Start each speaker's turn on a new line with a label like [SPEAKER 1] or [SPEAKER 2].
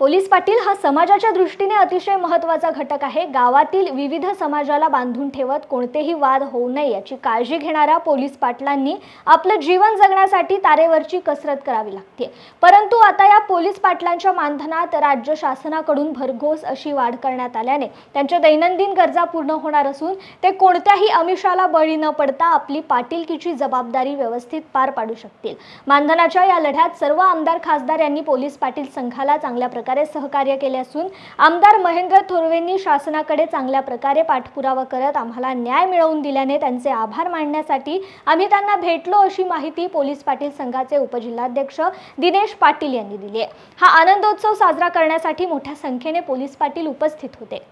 [SPEAKER 1] Police Patil हा समाजाच्या दृष्टीने अतिशय महत्त्वाचा घटक आहे। गावातील विविध समाजाला बांधून ठेवत कोणतेही वाद होऊ नये याची काळजी घेणाऱ्या पोलीस पाटलांनी आपलं जीवन जगण्यासाठी तारेवरची कसरत करावी लागते। परंतु आता या पोलीस पाटलांच्या मानधनात राज्य शासनाकडून भरघोस अशी वाढ करण्यात आल्याने त्यांच्या दैनंदिन गरजा पूर्ण होणार असून ते कोणत्याही आमिषाला बळी न पडता आपली पाटीलकीची जबाबदारी व्यवस्थित पार पाडू शकतील। मानधनाच्या या लढ्यात सर्व आमदार खासदार यांनी पोलीस पाटील संघाला चांगल्या प्रकारे सहकार्य केले असून आमदार महेंद्र थोरवेंनी शासनाकडे चांगल्या प्रकारे पाठपुरावा करत आम्हाला न्याय मिळवून दिल्याने त्यांचे आभार मानण्यासाठी आम्ही त्यांना भेटलो अशी माहिती पोलीस पाटील संघाचे उपजिल्हाध्यक्ष दिनेश पाटील यांनी दिली आहे। हा आनंदोत्सव साजरा करण्यासाठी मोठ्या संख्येने पोलीस पाटील उपस्थित होते।